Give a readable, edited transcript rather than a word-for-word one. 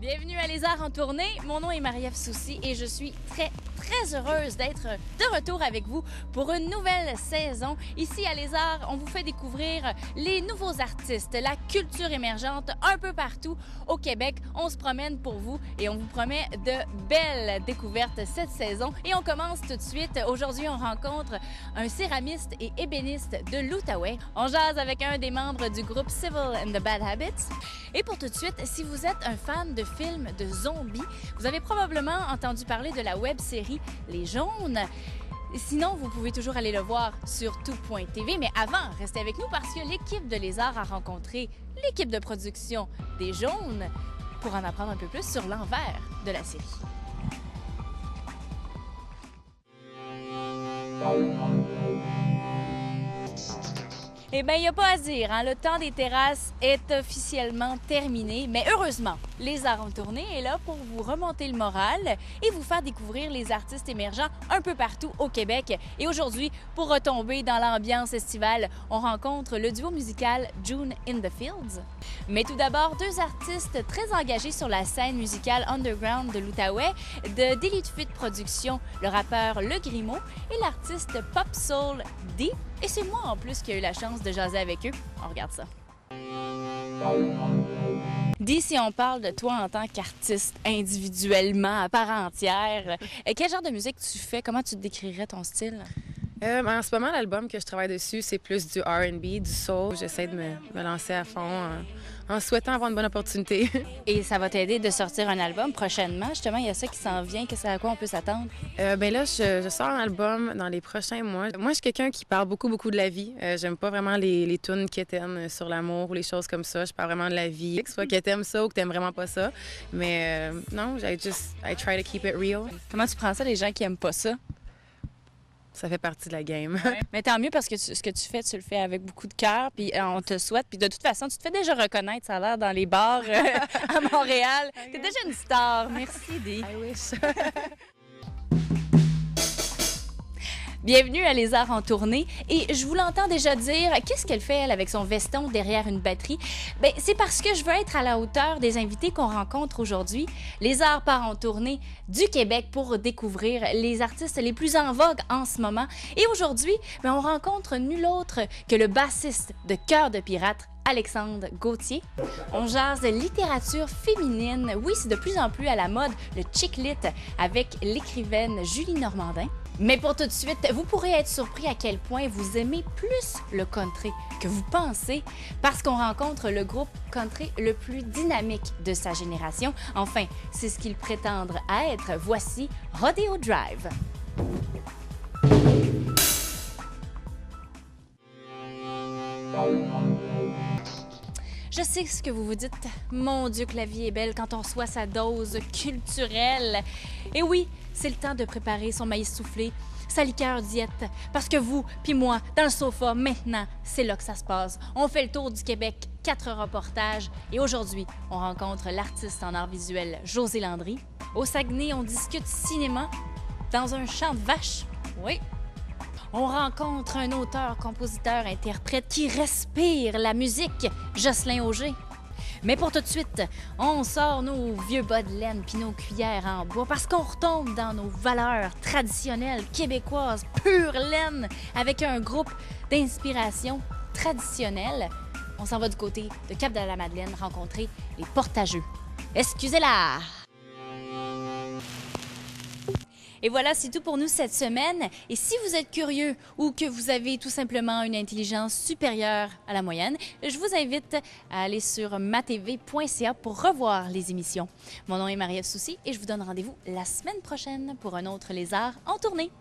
Bienvenue à Les Arts en tournée. Mon nom est Marie-Ève Soucy et je suis très heureuse d'être de retour avec vous pour une nouvelle saison. Ici à Les Arts, on vous fait découvrir les nouveaux artistes, la culture émergente un peu partout au Québec. On se promène pour vous et on vous promet de belles découvertes cette saison. Et on commence tout de suite. Aujourd'hui, on rencontre un céramiste et ébéniste de l'Outaouais. On jase avec un des membres du groupe Civil and the Bad Habits. Et pour tout de suite, si vous êtes un fan de films de zombies, vous avez probablement entendu parler de la web-série Les Jaunes. Sinon, vous pouvez toujours aller le voir sur tout.tv. Mais avant, restez avec nous parce que l'équipe de Les Arts a rencontré l'équipe de production des Jaunes pour en apprendre un peu plus sur l'envers de la série. Eh bien, il n'y a pas à dire, hein? Le temps des terrasses est officiellement terminé. Mais heureusement, Les Arts en tournée est là pour vous remonter le moral et vous faire découvrir les artistes émergents un peu partout au Québec. Et aujourd'hui, pour retomber dans l'ambiance estivale, on rencontre le duo musical June in the Fields. Mais tout d'abord, deux artistes très engagés sur la scène musicale underground de l'Outaouais, de Delete Fit Productions, le rappeur Le Grimaud et l'artiste pop soul D. Et c'est moi en plus qui ai eu la chance de jaser avec eux. On regarde ça. Dis, si on parle de toi en tant qu'artiste individuellement, à part entière, quel genre de musique tu fais? Comment tu te décrirais ton style? En ce moment, l'album que je travaille dessus, c'est plus du R&B, du soul. J'essaie de me lancer à fond en souhaitant avoir une bonne opportunité. Et ça va t'aider de sortir un album prochainement. Justement, il y a ça qui s'en vient. À quoi on peut s'attendre? Ben là, je sors un album dans les prochains mois. Moi, je suis quelqu'un qui parle beaucoup de la vie. J'aime pas vraiment les tunes quétaines sur l'amour ou les choses comme ça. Je parle vraiment de la vie. Que ce soit que t'aimes ça ou que t'aimes vraiment pas ça. Mais non, I try to keep it real. Comment tu prends ça, les gens qui aiment pas ça? Ça fait partie de la game. Ouais. Mais tant mieux parce que ce que tu fais, tu le fais avec beaucoup de cœur, puis on te souhaite. Puis de toute façon, tu te fais déjà reconnaître, ça a l'air, dans les bars à Montréal. T'es déjà une star. Merci, Dee. I wish. Bienvenue à Les Arts en tournée. Et je vous l'entends déjà dire, qu'est-ce qu'elle fait, elle, avec son veston derrière une batterie? Bien, c'est parce que je veux être à la hauteur des invités qu'on rencontre aujourd'hui. Les Arts part en tournée du Québec pour découvrir les artistes les plus en vogue en ce moment. Et aujourd'hui, bien, on rencontre nul autre que le bassiste de Cœur de Pirate, Alexandre Gauthier. On jase littérature féminine. Oui, c'est de plus en plus à la mode, le chick lit, avec l'écrivaine Julie Normandin. Mais pour tout de suite, vous pourrez être surpris à quel point vous aimez plus le country que vous pensez parce qu'on rencontre le groupe country le plus dynamique de sa génération. Enfin, c'est ce qu'ils prétendent être. Voici Rodeo Drive. Je sais ce que vous vous dites. Mon Dieu, que la vie est belle quand on reçoit sa dose culturelle. Et oui, c'est le temps de préparer son maïs soufflé, sa liqueur diète. Parce que vous, puis moi, dans le sofa, maintenant, c'est là que ça se passe. On fait le tour du Québec, 4 reportages. Et aujourd'hui, on rencontre l'artiste en art visuel José Landry. Au Saguenay, on discute cinéma dans un champ de vaches. Oui. On rencontre un auteur, compositeur, interprète qui respire la musique, Jocelyn Auger. Mais pour tout de suite, on sort nos vieux bas de laine puis nos cuillères en bois parce qu'on retombe dans nos valeurs traditionnelles québécoises, pure laine, avec un groupe d'inspiration traditionnelle. On s'en va du côté de Cap-de-la-Madeleine rencontrer les Portageux. Excusez-la! Et voilà, c'est tout pour nous cette semaine. Et si vous êtes curieux ou que vous avez tout simplement une intelligence supérieure à la moyenne, je vous invite à aller sur matv.ca pour revoir les émissions. Mon nom est Marie-Ève Soucy et je vous donne rendez-vous la semaine prochaine pour un autre Les Arts en tournée.